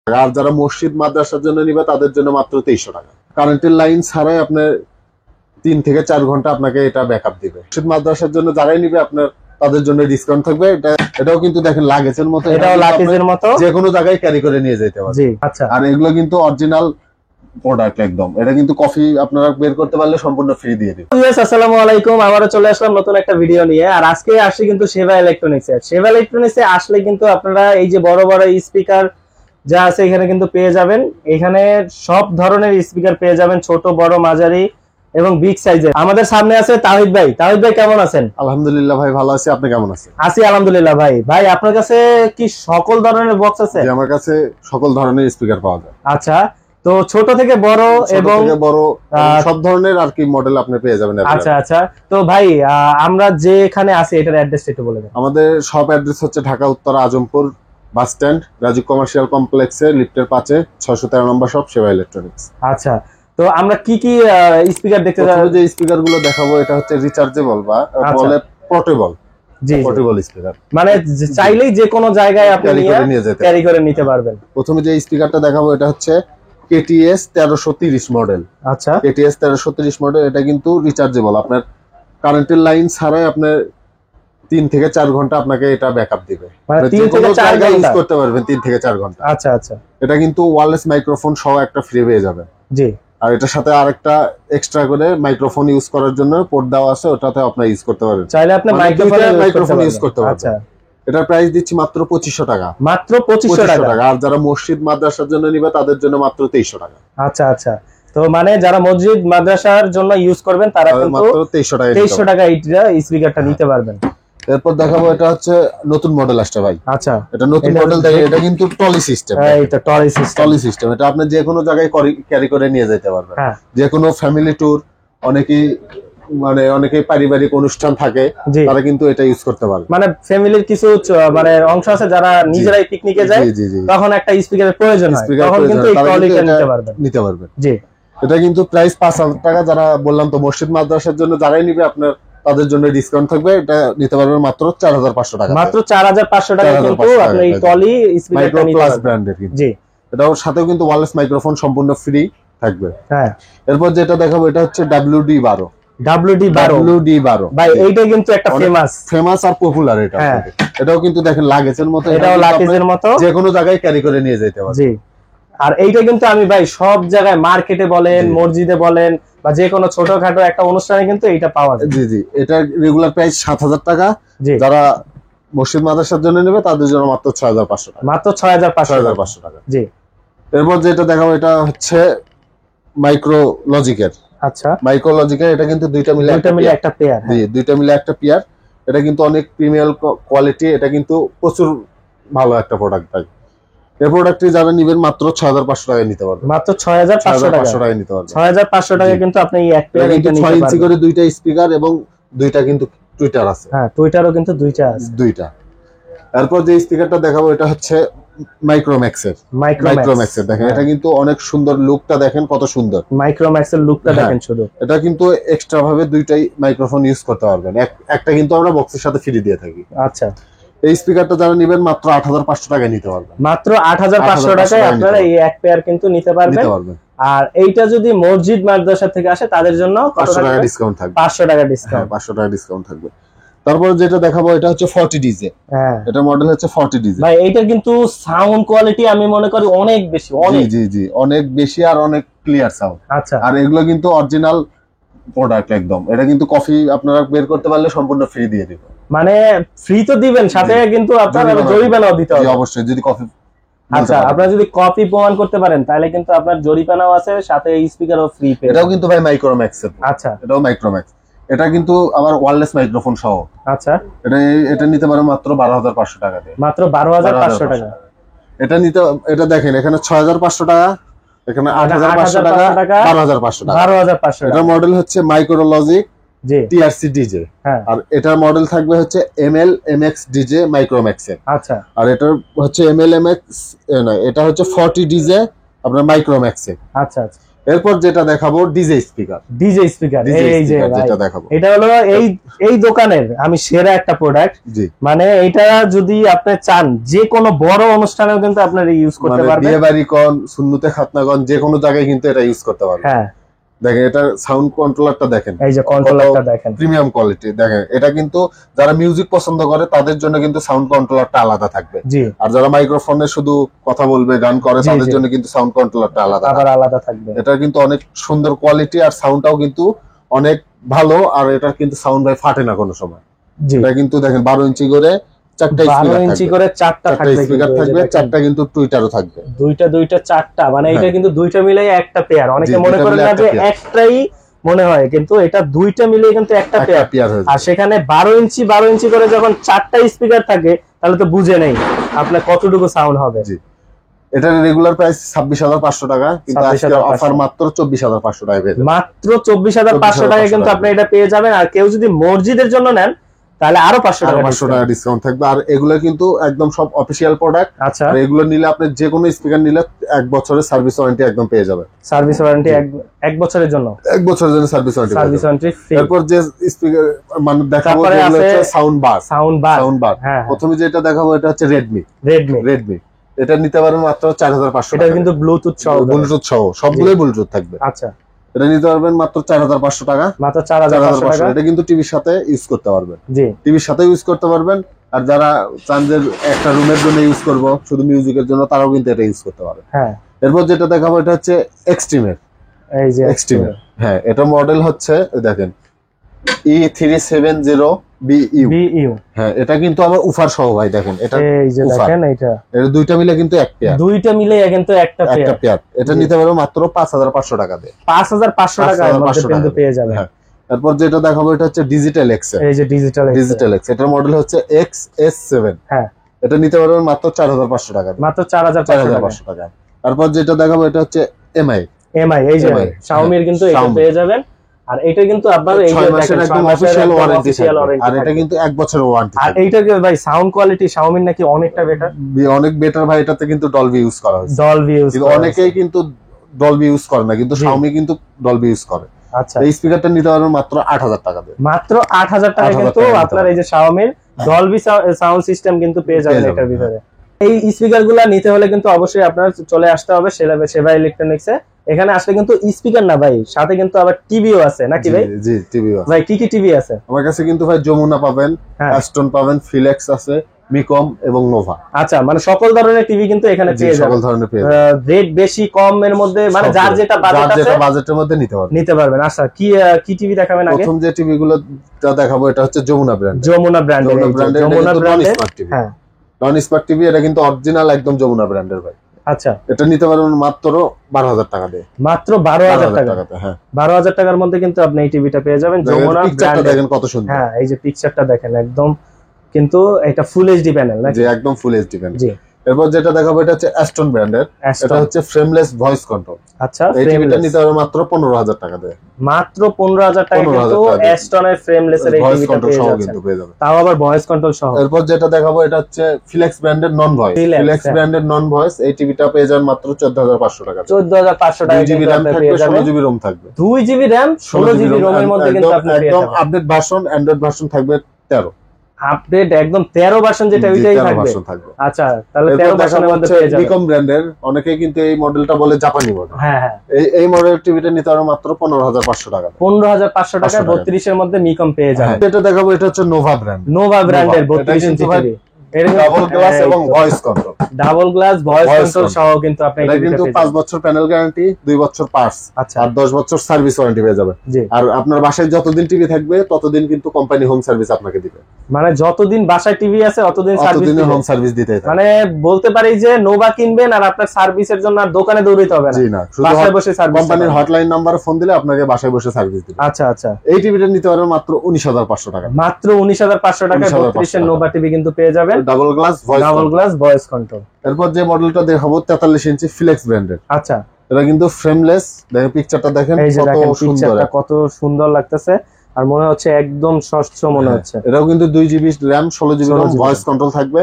আর যারা মসজিদ মাদ্রাসার জন্য নিবে তাদের জন্য মাত্র 2300 টাকা। কারেন্টের লাইন ছাড়াই আপনার 3 থেকে 4 ঘন্টা আপনাকে এটা ব্যাকআপ দিবে। মসজিদ মাদ্রাসার জন্য যারাই নিবে আপনার তাদের জন্য ডিসকাউন্ট থাকবে। এটাও কিন্তু দেখেন লাগেজের মতো, এটাও লাগেজের মতো যে কোনো জায়গায় ক্যারি করে নিয়ে যেতে পারবেন। জি আচ্ছা। আর এগুলো কিন্তু অরিজিনাল প্রোডাক্ট একদম। এটা কিন্তু কফি আপনারা বের করতে পারলে সম্পূর্ণ ফ্রি দিয়ে দিই। আসসালামু আলাইকুম, আবারো চলে আসলাম নতুন একটা ভিডিও নিয়ে। আর আজকে আসছি কিন্তু সেবা ইলেকট্রনিক্স এ। সেবা ইলেকট্রনিক্স এ আসলে কিন্তু আপনারা এই যে বড় বড় স্পিকার যা আছে এখানে কিন্তু পেয়ে যাবেন। এখানে সব ধরনের স্পিকার পেয়ে যাবেন, ছোট বড় মাঝারি এবং বিগ সাইজের। আমাদের সামনে আছে তাওহিদ ভাই। তাওহিদ ভাই কেমন আছেন? আলহামদুলিল্লাহ ভাই ভালো আছি, আপনি কেমন আছেন? আছি আলহামদুলিল্লাহ ভাই। ভাই আপনার কাছে কি সকল ধরনের বক্স আছে? আমার কাছে সকল ধরনের স্পিকার পাওয়া যায়। আচ্ছা, তো ছোট থেকে বড় এবং বড় সব ধরনের আর কি মডেল আপনি পেয়ে যাবেন। আচ্ছা আচ্ছা, তো ভাই আমরা যেখানে আছি এটার অ্যাড্রেসটা একটু বলে দেন। আমাদের সব অ্যাড্রেস হচ্ছে ঢাকা উত্তর Azampur bus stand, Raju commercial কমপ্লেক্সে লিফটের 5-এ 613 নম্বর শপ সেবা ইলেকট্রনিক্স। আচ্ছা, তো আমরা কি কি স্পিকার দেখতে যাবো? যে স্পিকার গুলো দেখাবো এটা হচ্ছে রিচার্জেবল বা বলে পোর্টেবল। জি, পোর্টেবল স্পিকার, মানে চাইলেই যে কোনো জায়গায় আপনি ক্যারি করে নিতে পারবেন। প্রথমে যে স্পিকারটা দেখাবো এটা হচ্ছে KTS 1330 মডেল। আচ্ছা, KTS 1330 মডেল। এটা কিন্তু রিচার্জেবল, আপনার কারেন্টের লাইন ছাড়াই আপনার 3 থেকে 4 ঘন্টা আপনাকে এটা ব্যাকআপ দিবে। মানে 3 থেকে 4 ঘন্টা ইউজ করতে পারবেন, 3 থেকে 4 ঘন্টা। আচ্ছা আচ্ছা, এটা কিন্তু ওয়্যারলেস মাইক্রোফোন সহ একটা ফ্রি পেয়ে যাবেন। জি। আর এটার সাথে আরেকটা এক্সট্রা করে মাইক্রোফোন ইউজ করার জন্য পোর্ট দেওয়া আছে, ওটাতে আপনি ইউজ করতে পারবেন। চাইলে আপনি মাইক্রোফোন ইউজ করতে পারবেন। আচ্ছা, এটার প্রাইস দিচ্ছি মাত্র 2500 টাকা। মাত্র 2500 টাকা। আর যারা মসজিদ মাদ্রাসার জন্য নিবে তাদের জন্য মাত্র 2300 টাকা। আচ্ছা আচ্ছা, তো মানে যারা মসজিদ মাদ্রাসার জন্য ইউজ করবেন তারা মাত্র 2300 টাকা এইটা স্পিকারটা নিতে পারবেন। এরপর দেখাবো এটা হচ্ছে নতুন মডেল আসছে ভাই। আচ্ছা, এটা নতুন মডেল দেখেন, এটা কিন্তু টলি সিস্টেম। এটা টলি সিস্টেম, এটা আপনি যে কোনো জায়গায় ক্যারি করে নিয়ে যেতে পারবেন। যে কোনো ফ্যামিলি ট্যুর, অনেকেই পারিবারিক অনুষ্ঠান থাকে তারা কিন্তু এটা ইউজ করতে পারবে। মানে ফ্যামিলির কিছু মানে অংশ আছে যারা নিজেরাই পিকনিকে যায়, তখন একটা স্পিকারের প্রয়োজন হয়, তখন কিন্তু এই টলিটা নিতে পারবেন। জি, এটা কিন্তু প্রাইস 5000 টাকা। যারা বললাম তো মসজিদ মাদ্রাসার জন্য যারাই নিবে আপনার তাদের জন্য ডিসকাউন্ট থাকবে। এটা নিতে পারবেন মাত্র 4500 টাকা। মাত্র 4500 টাকা কিন্তু আপনি এই টলি স্পিকারটা নিতে পারবেন ব্র্যান্ডের কিন্তু। জি, এটার সাথেও কিন্তু ওয়্যারলেস মাইক্রোফোন সম্পূর্ণ ফ্রি থাকবে। হ্যাঁ, এরপর যেটা দেখাবো এটা হচ্ছে WD-12 ভাই। এইটা কিন্তু একটা ফেমাস আর পপুলার। এটাও কিন্তু দেখেন লাগেজের মতো, এটাও লাগেজের মতো, যে কোনো জায়গায় ক্যারি করে নিয়ে যেতে পারবেন। জি। আর এইটা কিন্তু আমি ভাই সব জায়গায়, মার্কেটে বলেন, মসজিদে বলেন, বা যে কোনো ছোটখাটো একটা অনুষ্ঠানে কিন্তু এটা পাওয়া যায়। জি জি, এটা রেগুলার প্রাইস 7000 টাকা। যারা মসজিদ মাদ্রাসার জন্য নেবে তাদের জন্য মাত্র 6500 টাকা। মাত্র 6500 টাকা। জি। এরপর যেটা দেখাবো এটা হচ্ছে মাইক্রোলজিকের। আচ্ছা, মাইক্রোলজিকের এটা কিন্তু দুইটা মিলে একটা পেয়ার। জি, দুইটা মিলে একটা পেয়ার। এটা কিন্তু অনেক প্রিমিয়াম কোয়ালিটি, এটা কিন্তু প্রচুর ভালো একটা প্রোডাক্ট ভাই। এই প্রোডাক্টটি যারা নেবেন মাত্র 6500 টাকায় নিতে পারবেন। মাত্র 6500 টাকায় নিতে পারবেন। 6500 টাকায় কিন্তু আপনি এই এক পেয়ার এটা নিতে 6 ইঞ্চি করে দুইটা স্পিকার এবং দুইটা কিন্তু টুইটার আছে। হ্যাঁ, টুইটারও কিন্তু দুইটা আছে। দুইটা। এরপর যে স্পিকারটা দেখাবো এটা হচ্ছে মাইক্রোম্যাক্সের। দেখেন, এটা কিন্তু অনেক সুন্দর, লুকটা দেখেন কত সুন্দর। মাইক্রোম্যাক্সের লুকটা দেখেন শুধু। এটা কিন্তু এক্সট্রা ভাবে দুইটাই মাইক্রোফোন ইউজ করতে পারবেন। একটা কিন্তু আমরা বক্সের সাথে ফ্রি দিয়ে থাকি। আচ্ছা, এই স্পিকারটা যারা নেবেন মাত্র 8500 টাকায় নিতে পারবেন। মাত্র 8500 টাকায় আপনারা এই এক পেয়ার কিন্তু নিতে পারবেন। আর এইটা যদি মসজিদ মাদ্রাসা থেকে আসে তাদের জন্য 500 টাকা ডিসকাউন্ট থাকবে। 500 টাকা ডিসকাউন্ট। 500 টাকা ডিসকাউন্ট থাকবে। তারপর যেটা দেখাবো এটা হচ্ছে 40 ডিজে। হ্যাঁ, এটা মডেল হচ্ছে 40 ডিজে। ভাই এইটা কিন্তু সাউন্ড কোয়ালিটি আমি মনে করি অনেক বেশি, জি, অনেক বেশি আর অনেক ক্লিয়ার সাউন্ড। আচ্ছা, আর এগুলো কিন্তু অরিজিনাল প্রোডাক্ট একদম। এটা কিন্তু কফি আপনারা বের করতে পারলে সম্পূর্ণ ফ্রি দিয়ে দিব। মানে ফ্রি তো দিবেন, সাথে কিন্তু আপনারা জরিমানাও দিতে হবে। অবশ্যই, যদি কফি। আচ্ছা, আপনারা যদি কপি প্রমাণ করতে পারেন তাহলে কিন্তু আপনার জরিমানাও আছে, সাথে স্পিকারও ফ্রি পেয়ে। এটাও কিন্তু ভাই মাইক্রোম্যাক্সের। আচ্ছা, এটাও মাইক্রোম্যাক্স। এটা কিন্তু আবার ওয়্যারলেস মাইক্রোফোন সহ। আচ্ছা, এটা নিতে পারো মাত্র 12500 টাকা দিয়ে। মাত্র 12500 টাকা। এটা দেখেন, এখানে 6500 টাকা, এখানে 8500 টাকা, 12500 টাকা। 12500 এটা মডেল হচ্ছে মাইক্রোলজিক TRC DJ। আর এটার মডেল থাকবে হচ্ছে ML MX DJ মাইক্রোম্যাক্স এর। আচ্ছা, আর এটা হচ্ছে ML MX না, এটা হচ্ছে 40 DJ আপনার মাইক্রোম্যাক্স এর। আচ্ছা আচ্ছা। এরপর যেটা দেখাবো ডিজে স্পিকার। ডিজে স্পিকার এই যে যেটা দেখাবো এটা হলো এই দোকানের আমি সেরা একটা প্রোডাক্ট। মানে এটা যদি আপনি চান যে কোনো বড় অনুষ্ঠানেও কিন্তু আপনারা ইউজ করতে পারবেন, বিয়ে বাড়ি কোন সুন্নতে খাতনা কোন যে কোনো জায়গায় কিন্তু এটা ইউজ করতে পারবেন। হ্যাঁ দেখেন এটা সাউন্ড কন্ট্রোলারটা দেখেন, এই যে কন্ট্রোলারটা দেখেন প্রিমিয়াম কোয়ালিটি। দেখেন এটা কিন্তু যারা মিউজিক পছন্দ করে তাদের জন্য কিন্তু সাউন্ড কন্ট্রোলারটা আলাদা থাকবে, আর যারা মাইক্রোফোনে শুধু কথা বলবে গান করে তাদের জন্য কিন্তু সাউন্ড কন্ট্রোলারটা আলাদা থাকবে। এটা কিন্তু অনেক সুন্দর কোয়ালিটি আর সাউন্ডটাও কিন্তু অনেক ভালো, আর এটা কিন্তু সাউন্ড ভাই ফাটে না কোনো সময়। এটা কিন্তু দেখেন 12 ইঞ্চি করে চারটা স্পিকার থাকবে, চারটা কিন্তু টুইটারও থাকবে, দুইটা চারটা, মানে এটা কিন্তু দুইটা মিলাই একটা পেয়ার। অনেকে মনে করেন না যে একটাই মনে হয়, কিন্তু এটা দুইটা মিলিয়ে কিন্তু একটা পেয়ার। আর সেখানে 12 ইঞ্চি করে যখন চারটা স্পিকার থাকে তাহলে তো বুঝে নেই আপনার কতটুকু সাউন্ড হবে। এটার রেগুলার প্রাইস 26,500 টাকা, কিন্তু আজকে অফার মাত্র 24,500 টাকা পেয়ে যাবেন। মাত্র 24,500 টাকা কিন্তু আপনি এটা পেয়ে যাবেন। আর কেউ যদি মসজিদের জন্য নেন তাহলে আরো 500 টাকা ডিসকাউন্ট থাকবে। আর এগুলো কিন্তু একদম সব অফিশিয়াল প্রোডাক্ট। আচ্ছা, আর এগুলো নিলে আপনি যে কোনো স্পিকার নিলে 1 বছরের সার্ভিস ওয়ারেন্টি একদম পেয়ে যাবেন। সার্ভিস ওয়ারেন্টি 1 বছরের জন্য, 1 বছরের জন্য সার্ভিস ওয়ারেন্টি ফ্রি। এরপর যে স্পিকার মানে দেখাবো এগুলো হচ্ছে সাউন্ড বার। প্রথমে যেটা দেখাবো এটা হচ্ছে রেডমি। এটা নিতে পারেন মাত্র 4,500 টাকা। এটা কিন্তু ব্লুটুথ সহ সবগুলোই ব্লুটুথ থাকবে। আচ্ছা, এটা নিতে পারবেন মাত্র 4,500 টাকা, মাত্র 4,500 টাকা। এটা কিন্তু টিভির সাথে ইউজ করতে পারবেন, জি টিভির সাথে ইউজ করতে পারবেন। আর যারা চান যে একটা রুমের জন্য ইউজ করব শুধু মিউজিকের জন্য, তারাও কিন্তু এটা ইউজ করতে পারবে। হ্যাঁ, এরপর যেটা দেখাবো এটা হচ্ছে এক্সট্রিমের। এই যে এক্সট্রিমের, হ্যাঁ এটা মডেল হচ্ছে দেখেন E370BU। হ্যাঁ এটা কিন্তু আবার উফার সহ ভাই, দেখেন এটা এই যে দেখেন এটা দুইটা মিলে কিন্তু এক পেয়ার, দুইটা মিলে কিন্তু একটা পেয়ার। এটা নিতে পারবে মাত্র 5,500 টাকা দিয়ে, 5,500 টাকার মধ্যে কিন্তু পেয়ে যাবেন। তারপর যেটা দেখাবো এটা হচ্ছে ডিজিটাল এক্স। এই যে ডিজিটাল এক্স, এটার মডেল হচ্ছে XS7। হ্যাঁ এটা নিতে পারবেন মাত্র 4,500 টাকা, মাত্র 4,500 টাকা। তারপর যেটা দেখাবো এটা হচ্ছে এমআই। এই যে Xiaomi-র কিন্তু এটা পেয়ে যাবেন। আর এটা কিন্তু আপনার এই যে দেখেন একদম অফিশিয়াল ওয়ারেন্টি, আর এটা কিন্তু 1 বছরের ওয়ারেন্টি। আর এইটা কি ভাই সাউন্ড কোয়ালিটি Xiaomi-র নাকি অনেকটা বেটার, অনেক বেটার ভাই। এটাতে কিন্তু ডলবি ইউজ করা হয়েছে। কিন্তু অনেকেই কিন্তু ডলবি ইউজ করে না, কিন্তু Xiaomi কিন্তু ডলবি ইউজ করে। আচ্ছা, এই স্পিকারটা নিতে পারবেন মাত্র 8,000 টাকা দিয়ে, মাত্র 8,000 টাকা কিন্তু আপনার এই যে Xiaomi-র ডলবি সাউন্ড সিস্টেম কিন্তু পেয়ে যাবেন এটার ভিতরে। এই স্পিকারগুলো নিতে হলে কিন্তু অবশ্যই আপনার চলে আসতে হবে সেবা ইলেকট্রনিক্সে। এখানে আসলে কিন্তু স্পিকার না ভাই, সাথে কিন্তু আবার টিভিও আছে নাকি ভাই? জি টিভিও আছে। ভাই কি টিভি আছে আমার কাছে? কিন্তু ভাই যমুনা পাবেন, অ্যাস্টন পাবেন, ফিলেক্স আছে, মিকম এবং নোভা। আচ্ছা, মানে সকল ধরনের টিভি কিন্তু এখানে পেয়ে যাবেন, সকল ধরনের পেয়ে যাবেন। রেট বেশি কম এর মধ্যে, মানে যার যেটা বাজেটের মধ্যে নিতে পারবেন। আচ্ছা, কি টিভি দেখাবেন আগে? প্রথম যে টিভি গুলো দেখাবো এটা হচ্ছে যমুনা ব্র্যান্ড। যমুনা ব্র্যান্ডের হ্যাঁ, নন স্মার্ট টিভি। এটা কিন্তু অরিজিনাল একদম যমুনা ব্র্যান্ডের ভাই। আচ্ছা, এটা নিতে পারবেন মাত্র 12,000 টাকা দিয়ে, মাত্র 12,000 টাকা। হ্যাঁ, 12,000 টাকার মধ্যে কিন্তু আপনি এই টিভিটা পেয়ে যাবেন যমুনা ব্র্যান্ড। দেখেন কত সুন্দর। হ্যাঁ, এই যে পিকচারটা দেখেন একদম, কিন্তু এটা ফুল এইচডি প্যানেল নাকি? জি, একদম ফুল এইচডি প্যানেল। জি। এরপর যেটা দেখাবো এটা হচ্ছে অ্যাস্টন ব্র্যান্ডের। এটা হচ্ছে ফ্রেমলেস ভয়েস কন্ট্রোল। আচ্ছা, এই টিভিটা নিতে পারবেন মাত্র 15,000 টাকা দিয়ে, মাত্র 15,000 টাকা কিন্তু অ্যাস্টনের ফ্রেমলেস এর এই টিভিটা পেয়ে যাবেন, তাও আবার ভয়েস কন্ট্রোল সহ। এরপর যেটা দেখাবো এটা হচ্ছে ফিলেক্স ব্র্যান্ডের নন ভয়েস। ফিলেক্স ব্র্যান্ডের নন ভয়েস এই টিভিটা পেয়ে যাবেন মাত্র 14,500 টাকা। 14,500 টাকা। 2GB RAM থাকবে, 16GB ROM থাকবে। 2GB RAM 16GB ROM এর মধ্যে কিন্তু আপনি পেয়ে যাবেন। একদম আপডেট ভার্সন, অ্যান্ড্রয়েড ভার্সন থাকবে 13। আপডেট একদম 13 ভার্সন, যেটা ওইটাই থাকবে। আচ্ছা, তাহলে 13 ভার্সনের মধ্যে পেয়ে যাবেন। নিকম ব্র্যান্ডের, অনেকেই কিন্তু এই মডেলটা বলে জাপানি মডেল। হ্যাঁ হ্যাঁ, এই মডেল টিভিটা নিতে পারো মাত্র 15,500 টাকা। 15,500 টাকা 32 এর মধ্যে নিকম পেয়ে যাবেন। এটা দেখাবো, এটা হচ্ছে নোভা ব্র্যান্ড। নোভা ব্র্যান্ডের 32 ইঞ্চি টিভি, ডাবল গ্লাস এবং voice control. Double glass voice control সহ কিন্তু আপনি এটা কিন্তু 5 বছর প্যানেল গ্যারান্টি, 2 বছর পার্টস, আর 10 বছর সার্ভিস ওয়ারেন্টি পেয়ে যাবেন। আর আপনার বাসায় যতদিন টিভি থাকবে ততদিন কিন্তু কোম্পানি হোম সার্ভিস আপনাকে দিবে। মানে যতদিন বাসায় টিভি আছে ততদিন হোম সার্ভিস দিতে হবে। মানে বলতে পারি যে নোভা কিনবেন আর আপনার সার্ভিসের জন্য আর দোকানে দৌড়াইতে হবে না। জি না, বাসায় বসে সার্ভিস, কোম্পানির হটলাইন নাম্বারে ফোন দিলে আপনাকে বাসায় বসে সার্ভিস দিবে। আচ্ছা আচ্ছা, এই টিভিটা নিতে পারবেন মাত্র 19,500 টাকা। মাত্র 19,500 টাকায় 32 এর নোভা টিভি কিন্তু পেয়ে যাবেন, ডাবল গ্লাস ভয়েস কন্ট্রোল। এরপর যে মডেলটা দেখাবো 43 ইঞ্চি ফিলেক্স ব্র্যান্ডের। আচ্ছা, এটা কিন্তু ফ্রেমলেস। দেখেন পিকচারটা দেখেন কত সুন্দর, কত সুন্দর লাগতেছে, আর মনে হচ্ছে একদম স্বচ্ছ মনে হচ্ছে। এটাও কিন্তু 2GB RAM 16GB ROM, voice control থাকবে।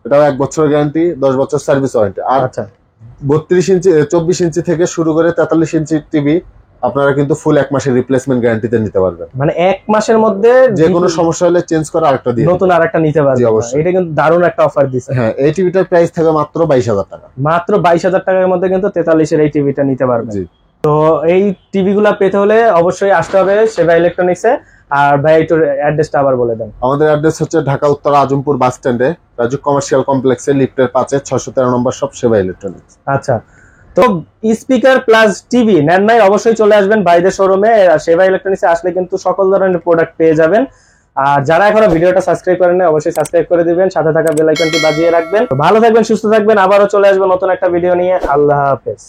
এটাও 1 বছরের গ্যারান্টি, 10 বছর সার্ভিস ওয়ারেন্টি। আর 32 ইঞ্চি 24 ইঞ্চি থেকে শুরু করে 43 ইঞ্চি টিভি আপনারা কিন্তু ফুল 1 মাসের রিপ্লেসমেন্ট গ্যারান্টিতে নিতে পারবেন। মানে 1 মাসের মধ্যে যে কোনো সমস্যা হলে চেঞ্জ করে আরেকটা দিয়ে নতুন আরেকটা নিতে জি, পারবেন। অবশ্যই। এটা কিন্তু দারুণ একটা অফার দিচ্ছে। হ্যাঁ, এই টিভিটার প্রাইস থাকে মাত্র 22,000 টাকা। মাত্র 22,000 টাকার মধ্যে কিন্তু 43 এর এই টিভিটা নিতে পারবেন। জি। তো এই টিভি গুলা পেতে হলে অবশ্যই আসতে হবে সেবা ইলেকট্রনিক্সে। আর ভাই একটু অ্যাড্রেসটা আবার বলে দেন। আমাদের অ্যাড্রেস হচ্ছে ঢাকা উত্তর আজমপুর বাস স্ট্যান্ডে রাজুক কমার্শিয়াল কমপ্লেক্সে লিফটের 5 613 নম্বর শপ সেবা ইলেকট্রনিক্স। আচ্ছা, তো স্পিকার প্লাস টিভি নেন নাই অবশ্যই চলে আসবেন ভাইদের শোরুমে। সেবা ইলেকট্রনিক্সে আসলে কিন্তু সকল ধরনের প্রোডাক্ট পেয়ে যাবেন। আর যারা এখনো ভিডিওটা সাবস্ক্রাইব করেন নাই অবশ্যই সাবস্ক্রাইব করে দিবেন, সাথে থাকা বেল আইকনটি বাজিয়ে রাখবেন। ভালো থাকবেন, সুস্থ থাকবেন, আবারও চলে আসবেন নতুন একটা ভিডিও নিয়ে। আল্লাহ হাফেজ।